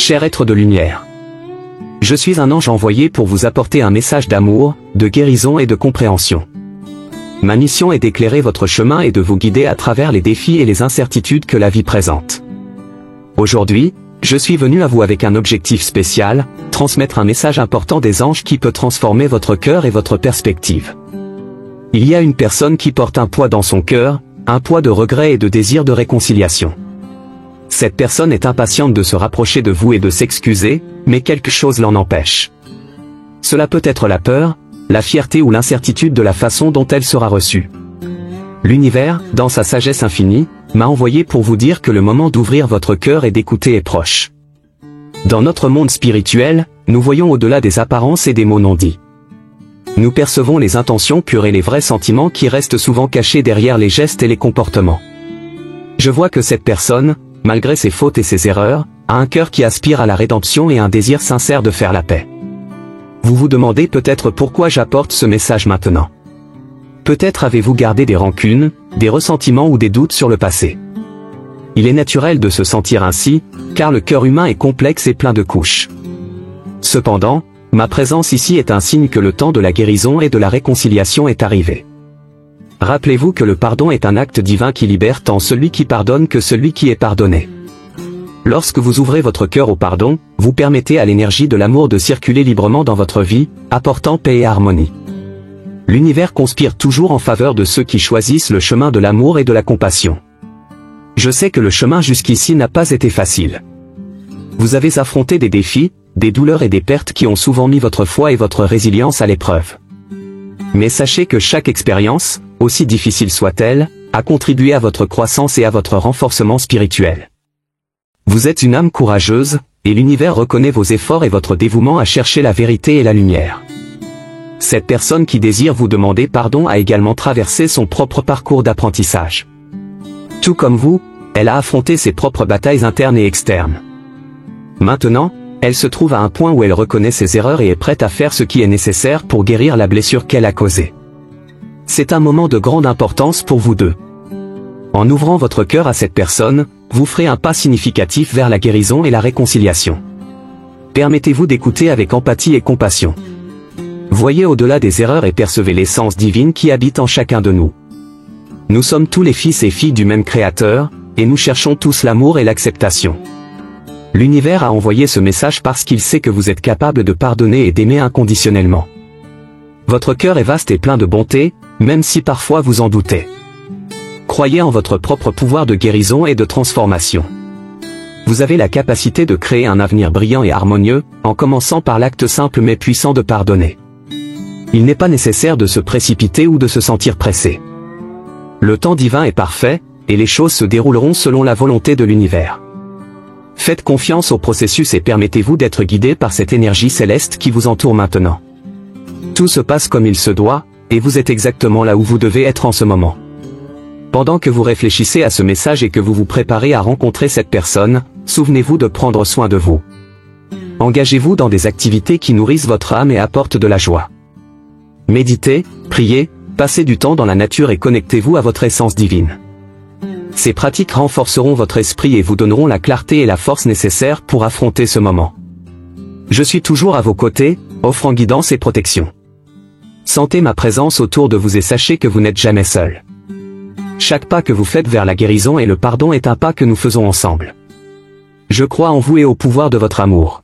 cher être de lumière. Je suis un ange envoyé pour vous apporter un message d'amour, de guérison et de compréhension. Ma mission est d'éclairer votre chemin et de vous guider à travers les défis et les incertitudes que la vie présente. Aujourd'hui, je suis venu à vous avec un objectif spécial, transmettre un message important des anges qui peut transformer votre cœur et votre perspective. Il y a une personne qui porte un poids dans son cœur, un poids de regret et de désir de réconciliation. Cette personne est impatiente de se rapprocher de vous et de s'excuser, mais quelque chose l'en empêche. Cela peut être la peur, la fierté ou l'incertitude de la façon dont elle sera reçue. L'univers, dans sa sagesse infinie, m'a envoyé pour vous dire que le moment d'ouvrir votre cœur et d'écouter est proche. Dans notre monde spirituel, nous voyons au-delà des apparences et des mots non dits. Nous percevons les intentions pures et les vrais sentiments qui restent souvent cachés derrière les gestes et les comportements. Je vois que cette personne, malgré ses fautes et ses erreurs, a un cœur qui aspire à la rédemption et un désir sincère de faire la paix. Vous vous demandez peut-être pourquoi j'apporte ce message maintenant. Peut-être avez-vous gardé des rancunes, des ressentiments ou des doutes sur le passé. Il est naturel de se sentir ainsi, car le cœur humain est complexe et plein de couches. Cependant, ma présence ici est un signe que le temps de la guérison et de la réconciliation est arrivé. Rappelez-vous que le pardon est un acte divin qui libère tant celui qui pardonne que celui qui est pardonné. Lorsque vous ouvrez votre cœur au pardon, vous permettez à l'énergie de l'amour de circuler librement dans votre vie, apportant paix et harmonie. L'univers conspire toujours en faveur de ceux qui choisissent le chemin de l'amour et de la compassion. Je sais que le chemin jusqu'ici n'a pas été facile. Vous avez affronté des défis, des douleurs et des pertes qui ont souvent mis votre foi et votre résilience à l'épreuve. Mais sachez que chaque expérience, aussi difficile soit-elle, a contribué à votre croissance et à votre renforcement spirituel. Vous êtes une âme courageuse, et l'univers reconnaît vos efforts et votre dévouement à chercher la vérité et la lumière. Cette personne qui désire vous demander pardon a également traversé son propre parcours d'apprentissage. Tout comme vous, elle a affronté ses propres batailles internes et externes. Maintenant, elle se trouve à un point où elle reconnaît ses erreurs et est prête à faire ce qui est nécessaire pour guérir la blessure qu'elle a causée. C'est un moment de grande importance pour vous deux. En ouvrant votre cœur à cette personne, vous ferez un pas significatif vers la guérison et la réconciliation. Permettez-vous d'écouter avec empathie et compassion. Voyez au-delà des erreurs et percevez l'essence divine qui habite en chacun de nous. Nous sommes tous les fils et filles du même Créateur, et nous cherchons tous l'amour et l'acceptation. L'univers a envoyé ce message parce qu'il sait que vous êtes capable de pardonner et d'aimer inconditionnellement. Votre cœur est vaste et plein de bonté, même si parfois vous en doutez. Croyez en votre propre pouvoir de guérison et de transformation. Vous avez la capacité de créer un avenir brillant et harmonieux, en commençant par l'acte simple mais puissant de pardonner. Il n'est pas nécessaire de se précipiter ou de se sentir pressé. Le temps divin est parfait, et les choses se dérouleront selon la volonté de l'univers. Faites confiance au processus et permettez-vous d'être guidé par cette énergie céleste qui vous entoure maintenant. Tout se passe comme il se doit, et vous êtes exactement là où vous devez être en ce moment. Pendant que vous réfléchissez à ce message et que vous vous préparez à rencontrer cette personne, souvenez-vous de prendre soin de vous. Engagez-vous dans des activités qui nourrissent votre âme et apportent de la joie. Méditez, priez, passez du temps dans la nature et connectez-vous à votre essence divine. Ces pratiques renforceront votre esprit et vous donneront la clarté et la force nécessaires pour affronter ce moment. Je suis toujours à vos côtés, offrant guidance et protection. Sentez ma présence autour de vous et sachez que vous n'êtes jamais seul. Chaque pas que vous faites vers la guérison et le pardon est un pas que nous faisons ensemble. Je crois en vous et au pouvoir de votre amour.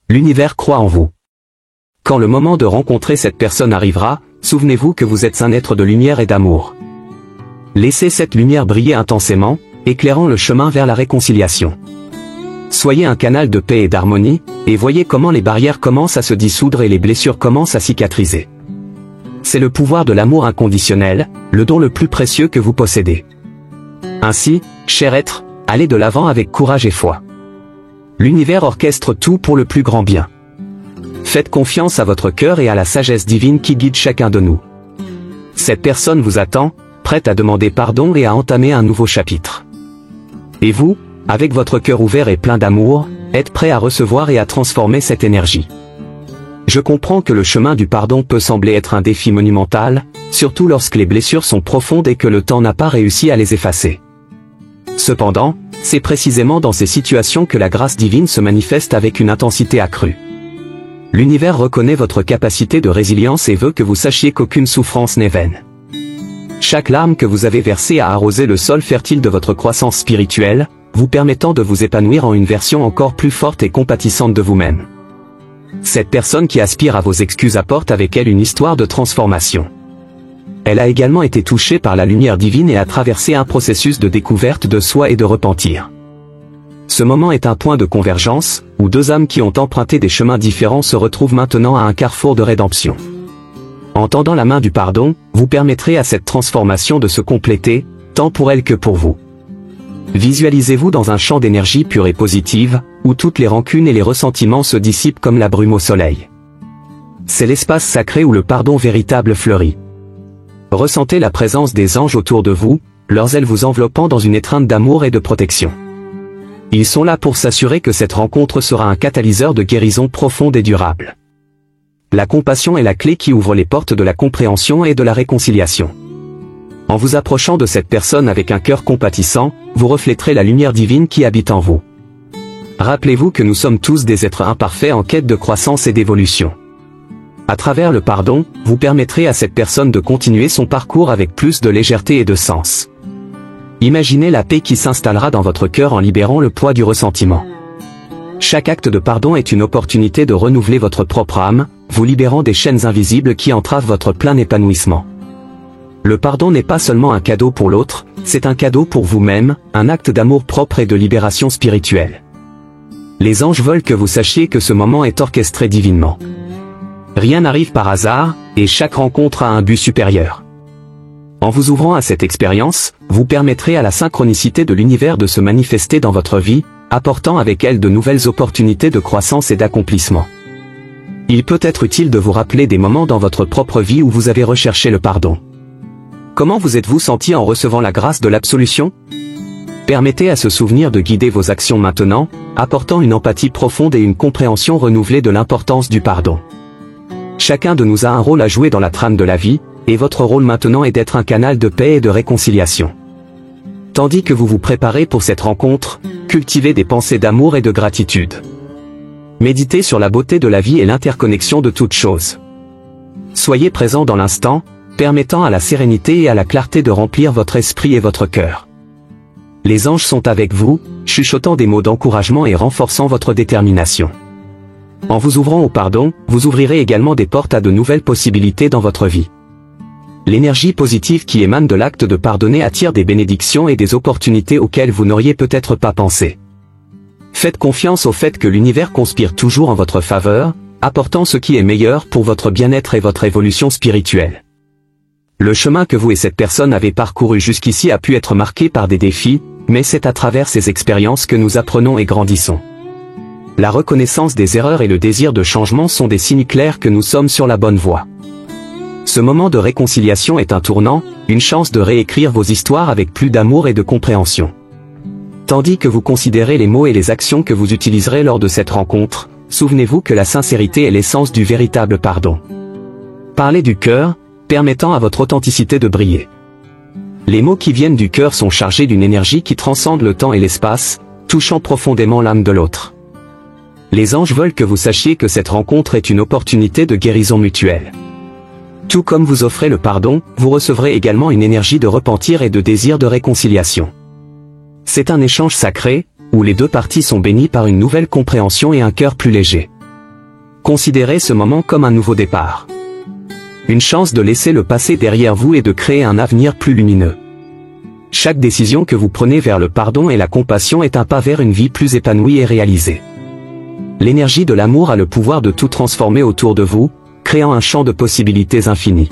L'univers croit en vous. Quand le moment de rencontrer cette personne arrivera, souvenez-vous que vous êtes un être de lumière et d'amour. Laissez cette lumière briller intensément, éclairant le chemin vers la réconciliation. Soyez un canal de paix et d'harmonie, et voyez comment les barrières commencent à se dissoudre et les blessures commencent à cicatriser. C'est le pouvoir de l'amour inconditionnel, le don le plus précieux que vous possédez. Ainsi, cher être, allez de l'avant avec courage et foi. L'univers orchestre tout pour le plus grand bien. Faites confiance à votre cœur et à la sagesse divine qui guide chacun de nous. Cette personne vous attend, prête à demander pardon et à entamer un nouveau chapitre. Et vous, avec votre cœur ouvert et plein d'amour, êtes prêt à recevoir et à transformer cette énergie. Je comprends que le chemin du pardon peut sembler être un défi monumental, surtout lorsque les blessures sont profondes et que le temps n'a pas réussi à les effacer. Cependant, c'est précisément dans ces situations que la grâce divine se manifeste avec une intensité accrue. L'univers reconnaît votre capacité de résilience et veut que vous sachiez qu'aucune souffrance n'est vaine. Chaque larme que vous avez versée a arrosé le sol fertile de votre croissance spirituelle, vous permettant de vous épanouir en une version encore plus forte et compatissante de vous-même. Cette personne qui aspire à vos excuses apporte avec elle une histoire de transformation. Elle a également été touchée par la lumière divine et a traversé un processus de découverte de soi et de repentir. Ce moment est un point de convergence, où deux âmes qui ont emprunté des chemins différents se retrouvent maintenant à un carrefour de rédemption. En tendant la main du pardon, vous permettrez à cette transformation de se compléter, tant pour elle que pour vous. Visualisez-vous dans un champ d'énergie pure et positive, où toutes les rancunes et les ressentiments se dissipent comme la brume au soleil. C'est l'espace sacré où le pardon véritable fleurit. Ressentez la présence des anges autour de vous, leurs ailes vous enveloppant dans une étreinte d'amour et de protection. Ils sont là pour s'assurer que cette rencontre sera un catalyseur de guérison profonde et durable. La compassion est la clé qui ouvre les portes de la compréhension et de la réconciliation. En vous approchant de cette personne avec un cœur compatissant, vous refléterez la lumière divine qui habite en vous. Rappelez-vous que nous sommes tous des êtres imparfaits en quête de croissance et d'évolution. À travers le pardon, vous permettrez à cette personne de continuer son parcours avec plus de légèreté et de sens. Imaginez la paix qui s'installera dans votre cœur en libérant le poids du ressentiment. Chaque acte de pardon est une opportunité de renouveler votre propre âme, vous libérant des chaînes invisibles qui entravent votre plein épanouissement. Le pardon n'est pas seulement un cadeau pour l'autre, c'est un cadeau pour vous-même, un acte d'amour propre et de libération spirituelle. Les anges veulent que vous sachiez que ce moment est orchestré divinement. Rien n'arrive par hasard, et chaque rencontre a un but supérieur. En vous ouvrant à cette expérience, vous permettrez à la synchronicité de l'univers de se manifester dans votre vie, apportant avec elle de nouvelles opportunités de croissance et d'accomplissement. Il peut être utile de vous rappeler des moments dans votre propre vie où vous avez recherché le pardon. Comment vous êtes-vous senti en recevant la grâce de l'absolution ? Permettez à ce souvenir de guider vos actions maintenant, apportant une empathie profonde et une compréhension renouvelée de l'importance du pardon. Chacun de nous a un rôle à jouer dans la trame de la vie, et votre rôle maintenant est d'être un canal de paix et de réconciliation. Tandis que vous vous préparez pour cette rencontre, cultivez des pensées d'amour et de gratitude. Méditez sur la beauté de la vie et l'interconnexion de toutes choses. Soyez présent dans l'instant, permettant à la sérénité et à la clarté de remplir votre esprit et votre cœur. Les anges sont avec vous, chuchotant des mots d'encouragement et renforçant votre détermination. En vous ouvrant au pardon, vous ouvrirez également des portes à de nouvelles possibilités dans votre vie. L'énergie positive qui émane de l'acte de pardonner attire des bénédictions et des opportunités auxquelles vous n'auriez peut-être pas pensé. Faites confiance au fait que l'univers conspire toujours en votre faveur, apportant ce qui est meilleur pour votre bien-être et votre évolution spirituelle. Le chemin que vous et cette personne avez parcouru jusqu'ici a pu être marqué par des défis, mais c'est à travers ces expériences que nous apprenons et grandissons. La reconnaissance des erreurs et le désir de changement sont des signes clairs que nous sommes sur la bonne voie. Ce moment de réconciliation est un tournant, une chance de réécrire vos histoires avec plus d'amour et de compréhension. Tandis que vous considérez les mots et les actions que vous utiliserez lors de cette rencontre, souvenez-vous que la sincérité est l'essence du véritable pardon. Parlez du cœur, permettant à votre authenticité de briller. Les mots qui viennent du cœur sont chargés d'une énergie qui transcende le temps et l'espace, touchant profondément l'âme de l'autre. Les anges veulent que vous sachiez que cette rencontre est une opportunité de guérison mutuelle. Tout comme vous offrez le pardon, vous recevrez également une énergie de repentir et de désir de réconciliation. C'est un échange sacré, où les deux parties sont bénies par une nouvelle compréhension et un cœur plus léger. Considérez ce moment comme un nouveau départ. Une chance de laisser le passé derrière vous et de créer un avenir plus lumineux. Chaque décision que vous prenez vers le pardon et la compassion est un pas vers une vie plus épanouie et réalisée. L'énergie de l'amour a le pouvoir de tout transformer autour de vous, créant un champ de possibilités infinies.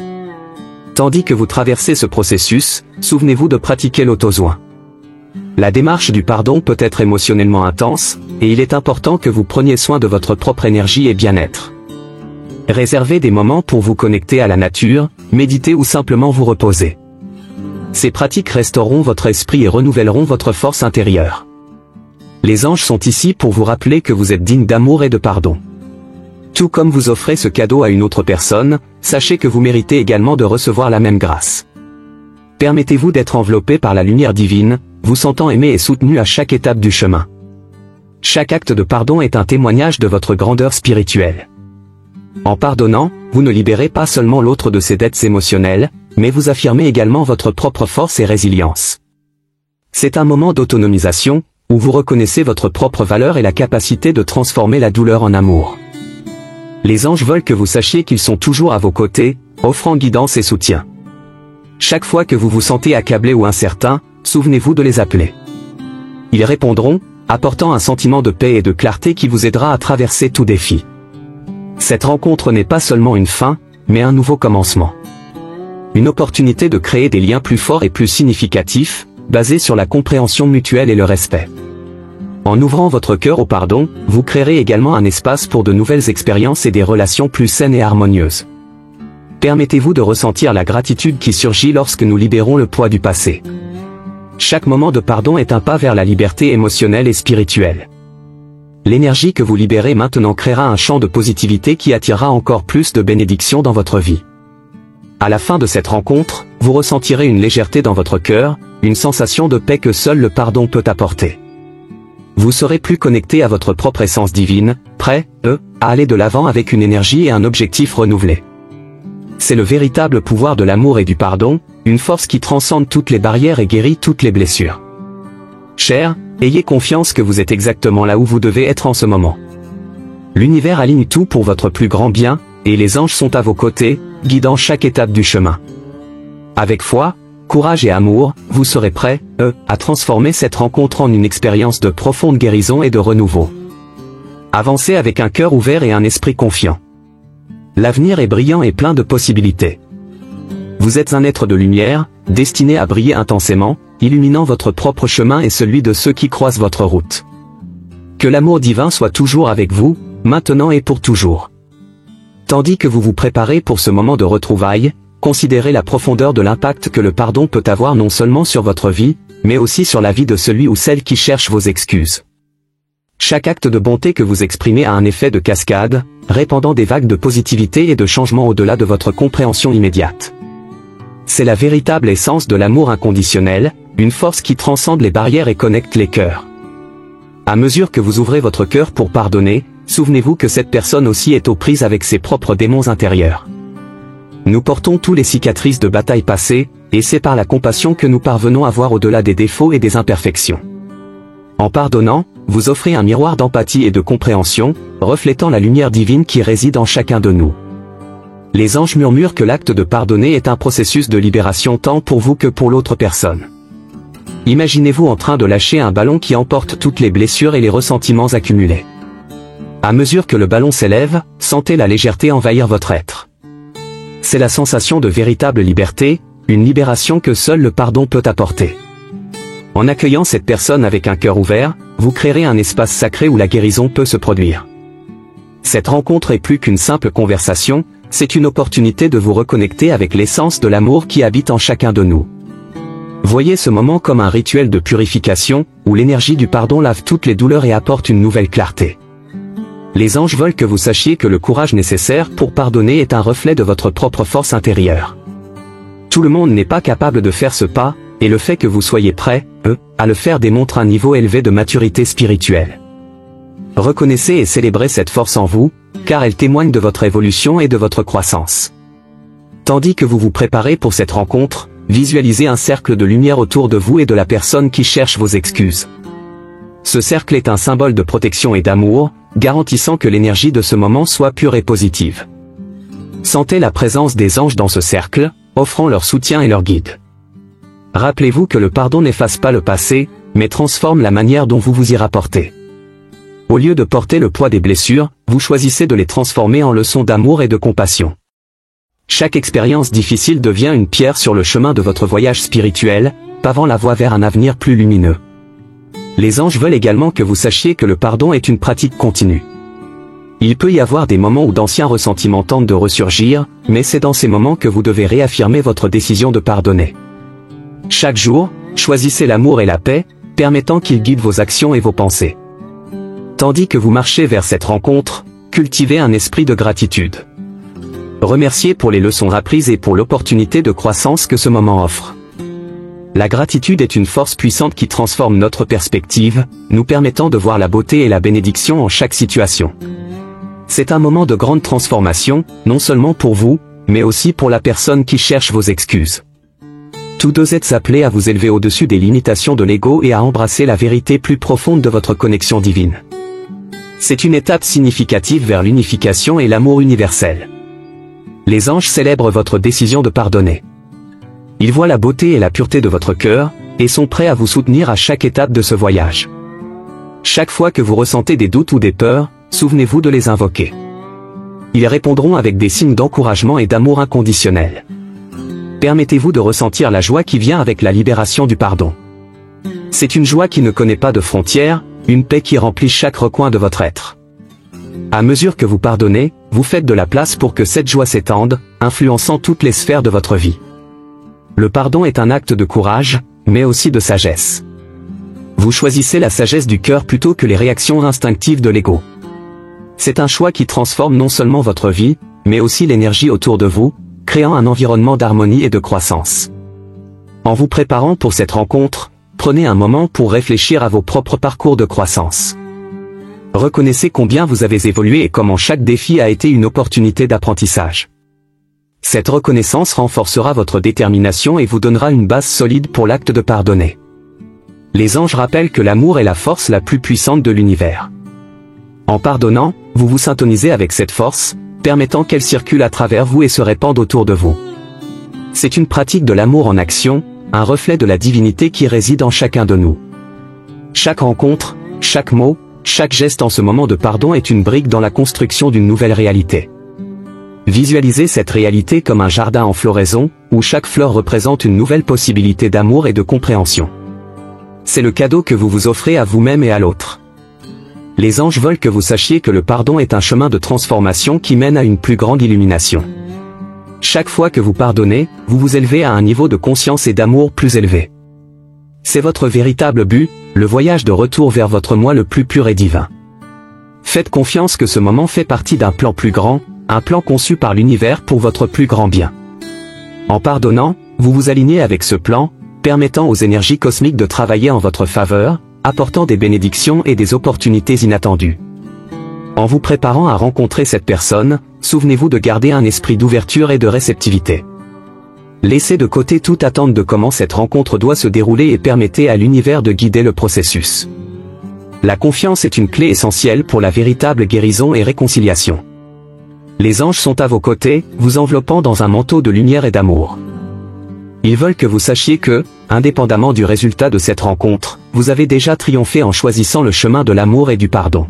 Tandis que vous traversez ce processus, souvenez-vous de pratiquer l'auto-soin. La démarche du pardon peut être émotionnellement intense, et il est important que vous preniez soin de votre propre énergie et bien-être. Réservez des moments pour vous connecter à la nature, méditer ou simplement vous reposer. Ces pratiques restaureront votre esprit et renouvelleront votre force intérieure. Les anges sont ici pour vous rappeler que vous êtes digne d'amour et de pardon. Tout comme vous offrez ce cadeau à une autre personne, sachez que vous méritez également de recevoir la même grâce. Permettez-vous d'être enveloppé par la lumière divine, vous sentant aimé et soutenu à chaque étape du chemin. Chaque acte de pardon est un témoignage de votre grandeur spirituelle. En pardonnant, vous ne libérez pas seulement l'autre de ses dettes émotionnelles, mais vous affirmez également votre propre force et résilience. C'est un moment d'autonomisation, où vous reconnaissez votre propre valeur et la capacité de transformer la douleur en amour. Les anges veulent que vous sachiez qu'ils sont toujours à vos côtés, offrant guidance et soutien. Chaque fois que vous vous sentez accablé ou incertain, souvenez-vous de les appeler. Ils répondront, apportant un sentiment de paix et de clarté qui vous aidera à traverser tout défi. Cette rencontre n'est pas seulement une fin, mais un nouveau commencement. Une opportunité de créer des liens plus forts et plus significatifs, basés sur la compréhension mutuelle et le respect. En ouvrant votre cœur au pardon, vous créerez également un espace pour de nouvelles expériences et des relations plus saines et harmonieuses. Permettez-vous de ressentir la gratitude qui surgit lorsque nous libérons le poids du passé. Chaque moment de pardon est un pas vers la liberté émotionnelle et spirituelle. L'énergie que vous libérez maintenant créera un champ de positivité qui attirera encore plus de bénédictions dans votre vie. À la fin de cette rencontre, vous ressentirez une légèreté dans votre cœur, une sensation de paix que seul le pardon peut apporter. Vous serez plus connecté à votre propre essence divine, prêt, à aller de l'avant avec une énergie et un objectif renouvelé. C'est le véritable pouvoir de l'amour et du pardon, une force qui transcende toutes les barrières et guérit toutes les blessures. Cher, ayez confiance que vous êtes exactement là où vous devez être en ce moment. L'univers aligne tout pour votre plus grand bien, et les anges sont à vos côtés, guidant chaque étape du chemin. Avec foi, courage et amour, vous serez prêts, à transformer cette rencontre en une expérience de profonde guérison et de renouveau. Avancez avec un cœur ouvert et un esprit confiant. L'avenir est brillant et plein de possibilités. Vous êtes un être de lumière, destiné à briller intensément, illuminant votre propre chemin et celui de ceux qui croisent votre route. Que l'amour divin soit toujours avec vous, maintenant et pour toujours. Tandis que vous vous préparez pour ce moment de retrouvailles, considérez la profondeur de l'impact que le pardon peut avoir non seulement sur votre vie, mais aussi sur la vie de celui ou celle qui cherche vos excuses. Chaque acte de bonté que vous exprimez a un effet de cascade, répandant des vagues de positivité et de changement au-delà de votre compréhension immédiate. C'est la véritable essence de l'amour inconditionnel, une force qui transcende les barrières et connecte les cœurs. À mesure que vous ouvrez votre cœur pour pardonner, souvenez-vous que cette personne aussi est aux prises avec ses propres démons intérieurs. Nous portons tous les cicatrices de batailles passées, et c'est par la compassion que nous parvenons à voir au-delà des défauts et des imperfections. En pardonnant, vous offrez un miroir d'empathie et de compréhension, reflétant la lumière divine qui réside en chacun de nous. Les anges murmurent que l'acte de pardonner est un processus de libération tant pour vous que pour l'autre personne. Imaginez-vous en train de lâcher un ballon qui emporte toutes les blessures et les ressentiments accumulés. À mesure que le ballon s'élève, sentez la légèreté envahir votre être. C'est la sensation de véritable liberté, une libération que seul le pardon peut apporter. En accueillant cette personne avec un cœur ouvert, vous créerez un espace sacré où la guérison peut se produire. Cette rencontre est plus qu'une simple conversation, c'est une opportunité de vous reconnecter avec l'essence de l'amour qui habite en chacun de nous. Voyez ce moment comme un rituel de purification, où l'énergie du pardon lave toutes les douleurs et apporte une nouvelle clarté. Les anges veulent que vous sachiez que le courage nécessaire pour pardonner est un reflet de votre propre force intérieure. Tout le monde n'est pas capable de faire ce pas, et le fait que vous soyez prêts, à le faire démontre un niveau élevé de maturité spirituelle. Reconnaissez et célébrez cette force en vous, car elle témoigne de votre évolution et de votre croissance. Tandis que vous vous préparez pour cette rencontre, visualisez un cercle de lumière autour de vous et de la personne qui cherche vos excuses. Ce cercle est un symbole de protection et d'amour, garantissant que l'énergie de ce moment soit pure et positive. Sentez la présence des anges dans ce cercle, offrant leur soutien et leur guide. Rappelez-vous que le pardon n'efface pas le passé, mais transforme la manière dont vous vous y rapportez. Au lieu de porter le poids des blessures, vous choisissez de les transformer en leçons d'amour et de compassion. Chaque expérience difficile devient une pierre sur le chemin de votre voyage spirituel, pavant la voie vers un avenir plus lumineux. Les anges veulent également que vous sachiez que le pardon est une pratique continue. Il peut y avoir des moments où d'anciens ressentiments tentent de ressurgir, mais c'est dans ces moments que vous devez réaffirmer votre décision de pardonner. Chaque jour, choisissez l'amour et la paix, permettant qu'ils guident vos actions et vos pensées. Tandis que vous marchez vers cette rencontre, cultivez un esprit de gratitude. Remerciez pour les leçons apprises et pour l'opportunité de croissance que ce moment offre. La gratitude est une force puissante qui transforme notre perspective, nous permettant de voir la beauté et la bénédiction en chaque situation. C'est un moment de grande transformation, non seulement pour vous, mais aussi pour la personne qui cherche vos excuses. Tous deux êtes appelés à vous élever au-dessus des limitations de l'ego et à embrasser la vérité plus profonde de votre connexion divine. C'est une étape significative vers l'unification et l'amour universel. Les anges célèbrent votre décision de pardonner. Ils voient la beauté et la pureté de votre cœur, et sont prêts à vous soutenir à chaque étape de ce voyage. Chaque fois que vous ressentez des doutes ou des peurs, souvenez-vous de les invoquer. Ils répondront avec des signes d'encouragement et d'amour inconditionnel. Permettez-vous de ressentir la joie qui vient avec la libération du pardon. C'est une joie qui ne connaît pas de frontières, une paix qui remplit chaque recoin de votre être. À mesure que vous pardonnez, vous faites de la place pour que cette joie s'étende, influençant toutes les sphères de votre vie. Le pardon est un acte de courage, mais aussi de sagesse. Vous choisissez la sagesse du cœur plutôt que les réactions instinctives de l'ego. C'est un choix qui transforme non seulement votre vie, mais aussi l'énergie autour de vous, créant un environnement d'harmonie et de croissance. En vous préparant pour cette rencontre, prenez un moment pour réfléchir à vos propres parcours de croissance. Reconnaissez combien vous avez évolué et comment chaque défi a été une opportunité d'apprentissage. Cette reconnaissance renforcera votre détermination et vous donnera une base solide pour l'acte de pardonner. Les anges rappellent que l'amour est la force la plus puissante de l'univers. En pardonnant, vous vous syntonisez avec cette force, permettant qu'elle circule à travers vous et se répande autour de vous. C'est une pratique de l'amour en action, un reflet de la divinité qui réside en chacun de nous. Chaque rencontre, chaque mot, chaque geste en ce moment de pardon est une brique dans la construction d'une nouvelle réalité. Visualisez cette réalité comme un jardin en floraison, où chaque fleur représente une nouvelle possibilité d'amour et de compréhension. C'est le cadeau que vous vous offrez à vous-même et à l'autre. Les anges veulent que vous sachiez que le pardon est un chemin de transformation qui mène à une plus grande illumination. Chaque fois que vous pardonnez, vous vous élevez à un niveau de conscience et d'amour plus élevé. C'est votre véritable but, le voyage de retour vers votre moi le plus pur et divin. Faites confiance que ce moment fait partie d'un plan plus grand, un plan conçu par l'univers pour votre plus grand bien. En pardonnant, vous vous alignez avec ce plan, permettant aux énergies cosmiques de travailler en votre faveur, apportant des bénédictions et des opportunités inattendues. En vous préparant à rencontrer cette personne, souvenez-vous de garder un esprit d'ouverture et de réceptivité. Laissez de côté toute attente de comment cette rencontre doit se dérouler et permettez à l'univers de guider le processus. La confiance est une clé essentielle pour la véritable guérison et réconciliation. Les anges sont à vos côtés, vous enveloppant dans un manteau de lumière et d'amour. Ils veulent que vous sachiez que, indépendamment du résultat de cette rencontre, vous avez déjà triomphé en choisissant le chemin de l'amour et du pardon.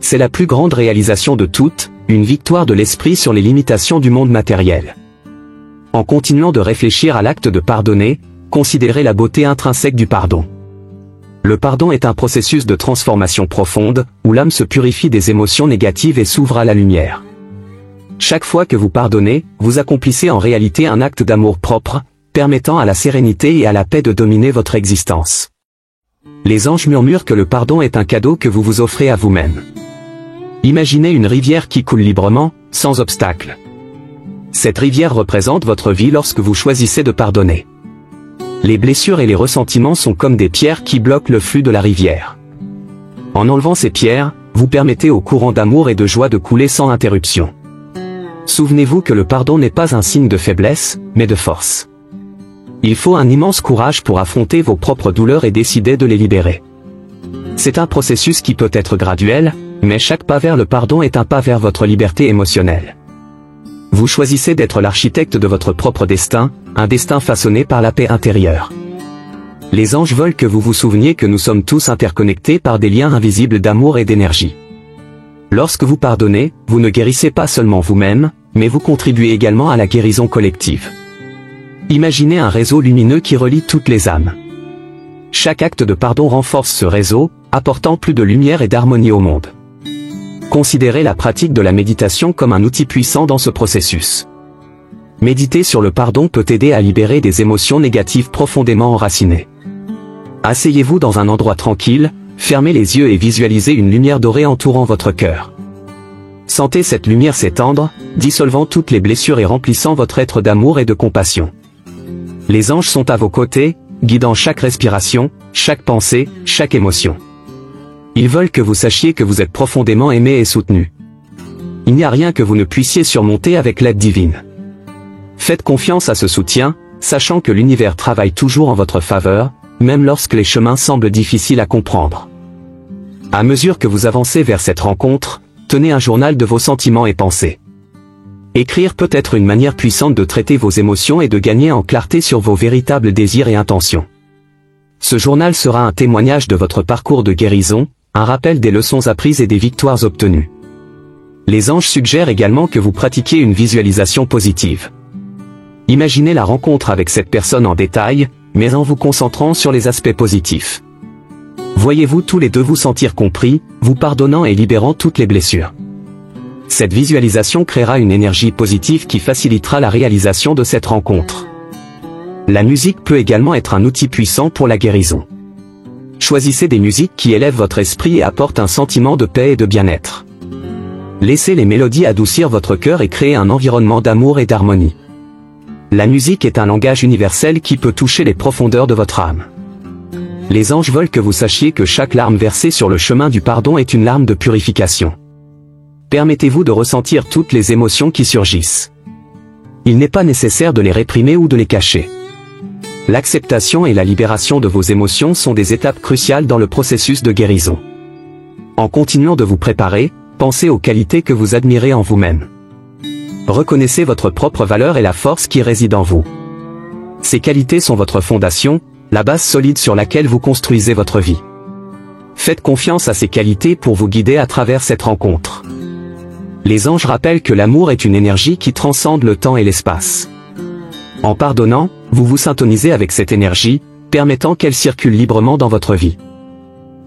C'est la plus grande réalisation de toutes, une victoire de l'esprit sur les limitations du monde matériel. En continuant de réfléchir à l'acte de pardonner, considérez la beauté intrinsèque du pardon. Le pardon est un processus de transformation profonde, où l'âme se purifie des émotions négatives et s'ouvre à la lumière. Chaque fois que vous pardonnez, vous accomplissez en réalité un acte d'amour propre, permettant à la sérénité et à la paix de dominer votre existence. Les anges murmurent que le pardon est un cadeau que vous vous offrez à vous-même. Imaginez une rivière qui coule librement, sans obstacle. Cette rivière représente votre vie lorsque vous choisissez de pardonner. Les blessures et les ressentiments sont comme des pierres qui bloquent le flux de la rivière. En enlevant ces pierres, vous permettez au courant d'amour et de joie de couler sans interruption. Souvenez-vous que le pardon n'est pas un signe de faiblesse, mais de force. Il faut un immense courage pour affronter vos propres douleurs et décider de les libérer. C'est un processus qui peut être graduel, mais chaque pas vers le pardon est un pas vers votre liberté émotionnelle. Vous choisissez d'être l'architecte de votre propre destin, un destin façonné par la paix intérieure. Les anges veulent que vous vous souveniez que nous sommes tous interconnectés par des liens invisibles d'amour et d'énergie. Lorsque vous pardonnez, vous ne guérissez pas seulement vous-même, mais vous contribuez également à la guérison collective. Imaginez un réseau lumineux qui relie toutes les âmes. Chaque acte de pardon renforce ce réseau, apportant plus de lumière et d'harmonie au monde. Considérez la pratique de la méditation comme un outil puissant dans ce processus. Méditer sur le pardon peut aider à libérer des émotions négatives profondément enracinées. Asseyez-vous dans un endroit tranquille, fermez les yeux et visualisez une lumière dorée entourant votre cœur. Sentez cette lumière s'étendre, dissolvant toutes les blessures et remplissant votre être d'amour et de compassion. Les anges sont à vos côtés, guidant chaque respiration, chaque pensée, chaque émotion. Ils veulent que vous sachiez que vous êtes profondément aimé et soutenu. Il n'y a rien que vous ne puissiez surmonter avec l'aide divine. Faites confiance à ce soutien, sachant que l'univers travaille toujours en votre faveur, même lorsque les chemins semblent difficiles à comprendre. À mesure que vous avancez vers cette rencontre, tenez un journal de vos sentiments et pensées. Écrire peut être une manière puissante de traiter vos émotions et de gagner en clarté sur vos véritables désirs et intentions. Ce journal sera un témoignage de votre parcours de guérison, un rappel des leçons apprises et des victoires obtenues. Les anges suggèrent également que vous pratiquiez une visualisation positive. Imaginez la rencontre avec cette personne en détail, mais en vous concentrant sur les aspects positifs. Voyez-vous tous les deux vous sentir compris, vous pardonnant et libérant toutes les blessures. Cette visualisation créera une énergie positive qui facilitera la réalisation de cette rencontre. La musique peut également être un outil puissant pour la guérison. Choisissez des musiques qui élèvent votre esprit et apportent un sentiment de paix et de bien-être. Laissez les mélodies adoucir votre cœur et créer un environnement d'amour et d'harmonie. La musique est un langage universel qui peut toucher les profondeurs de votre âme. Les anges veulent que vous sachiez que chaque larme versée sur le chemin du pardon est une larme de purification. Permettez-vous de ressentir toutes les émotions qui surgissent. Il n'est pas nécessaire de les réprimer ou de les cacher. L'acceptation et la libération de vos émotions sont des étapes cruciales dans le processus de guérison. En continuant de vous préparer, pensez aux qualités que vous admirez en vous-même. Reconnaissez votre propre valeur et la force qui réside en vous. Ces qualités sont votre fondation, la base solide sur laquelle vous construisez votre vie. Faites confiance à ces qualités pour vous guider à travers cette rencontre. Les anges rappellent que l'amour est une énergie qui transcende le temps et l'espace. En pardonnant, vous vous syntonisez avec cette énergie, permettant qu'elle circule librement dans votre vie.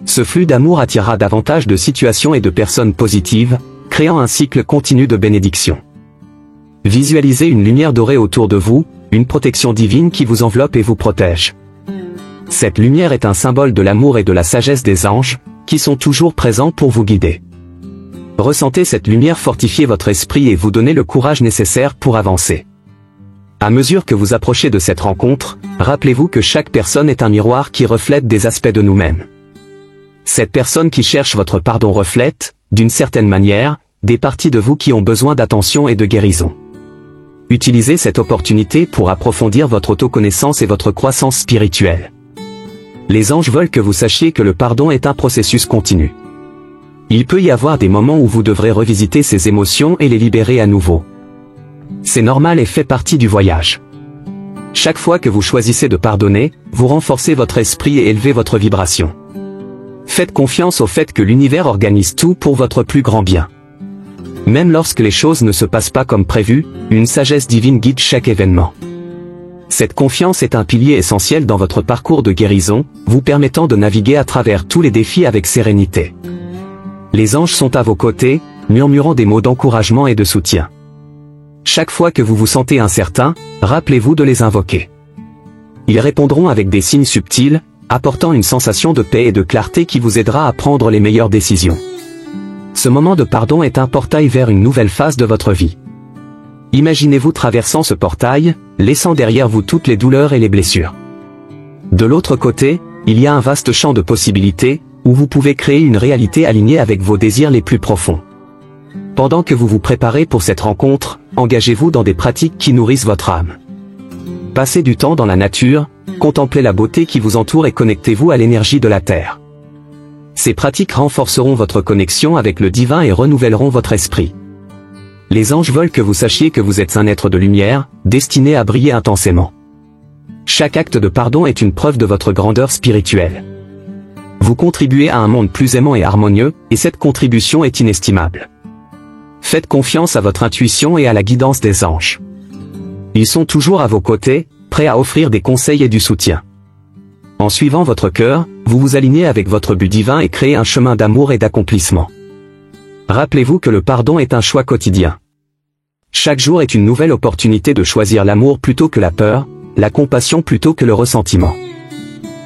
Ce flux d'amour attirera davantage de situations et de personnes positives, créant un cycle continu de bénédiction. Visualisez une lumière dorée autour de vous, une protection divine qui vous enveloppe et vous protège. Cette lumière est un symbole de l'amour et de la sagesse des anges, qui sont toujours présents pour vous guider. Ressentez cette lumière fortifier votre esprit et vous donner le courage nécessaire pour avancer. À mesure que vous approchez de cette rencontre, rappelez-vous que chaque personne est un miroir qui reflète des aspects de nous-mêmes. Cette personne qui cherche votre pardon reflète, d'une certaine manière, des parties de vous qui ont besoin d'attention et de guérison. Utilisez cette opportunité pour approfondir votre autoconnaissance et votre croissance spirituelle. Les anges veulent que vous sachiez que le pardon est un processus continu. Il peut y avoir des moments où vous devrez revisiter ces émotions et les libérer à nouveau. C'est normal et fait partie du voyage. Chaque fois que vous choisissez de pardonner, vous renforcez votre esprit et élevez votre vibration. Faites confiance au fait que l'univers organise tout pour votre plus grand bien. Même lorsque les choses ne se passent pas comme prévu, une sagesse divine guide chaque événement. Cette confiance est un pilier essentiel dans votre parcours de guérison, vous permettant de naviguer à travers tous les défis avec sérénité. Les anges sont à vos côtés, murmurant des mots d'encouragement et de soutien. Chaque fois que vous vous sentez incertain, rappelez-vous de les invoquer. Ils répondront avec des signes subtils, apportant une sensation de paix et de clarté qui vous aidera à prendre les meilleures décisions. Ce moment de pardon est un portail vers une nouvelle phase de votre vie. Imaginez-vous traversant ce portail, laissant derrière vous toutes les douleurs et les blessures. De l'autre côté, il y a un vaste champ de possibilités, où vous pouvez créer une réalité alignée avec vos désirs les plus profonds. Pendant que vous vous préparez pour cette rencontre, engagez-vous dans des pratiques qui nourrissent votre âme. Passez du temps dans la nature, contemplez la beauté qui vous entoure et connectez-vous à l'énergie de la Terre. Ces pratiques renforceront votre connexion avec le divin et renouvelleront votre esprit. Les anges veulent que vous sachiez que vous êtes un être de lumière, destiné à briller intensément. Chaque acte de pardon est une preuve de votre grandeur spirituelle. Vous contribuez à un monde plus aimant et harmonieux, et cette contribution est inestimable. Faites confiance à votre intuition et à la guidance des anges. Ils sont toujours à vos côtés, prêts à offrir des conseils et du soutien. En suivant votre cœur, vous vous alignez avec votre but divin et créez un chemin d'amour et d'accomplissement. Rappelez-vous que le pardon est un choix quotidien. Chaque jour est une nouvelle opportunité de choisir l'amour plutôt que la peur, la compassion plutôt que le ressentiment.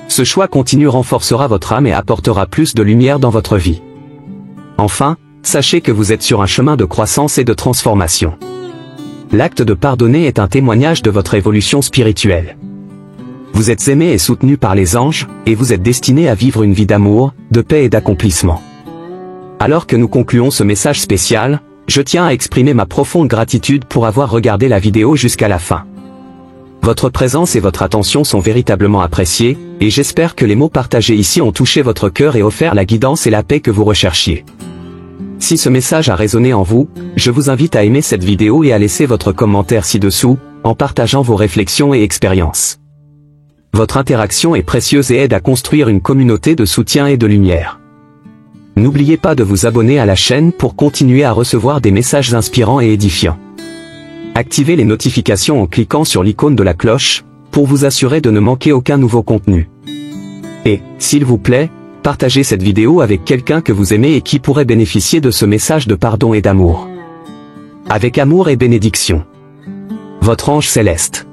Ce choix continu renforcera votre âme et apportera plus de lumière dans votre vie. Enfin, sachez que vous êtes sur un chemin de croissance et de transformation. L'acte de pardonner est un témoignage de votre évolution spirituelle. Vous êtes aimé et soutenu par les anges, et vous êtes destiné à vivre une vie d'amour, de paix et d'accomplissement. Alors que nous concluons ce message spécial, je tiens à exprimer ma profonde gratitude pour avoir regardé la vidéo jusqu'à la fin. Votre présence et votre attention sont véritablement appréciés, et j'espère que les mots partagés ici ont touché votre cœur et offert la guidance et la paix que vous recherchiez. Si ce message a résonné en vous, je vous invite à aimer cette vidéo et à laisser votre commentaire ci-dessous, en partageant vos réflexions et expériences. Votre interaction est précieuse et aide à construire une communauté de soutien et de lumière. N'oubliez pas de vous abonner à la chaîne pour continuer à recevoir des messages inspirants et édifiants. Activez les notifications en cliquant sur l'icône de la cloche, pour vous assurer de ne manquer aucun nouveau contenu. Et, s'il vous plaît, partagez cette vidéo avec quelqu'un que vous aimez et qui pourrait bénéficier de ce message de pardon et d'amour. Avec amour et bénédiction. Votre ange céleste.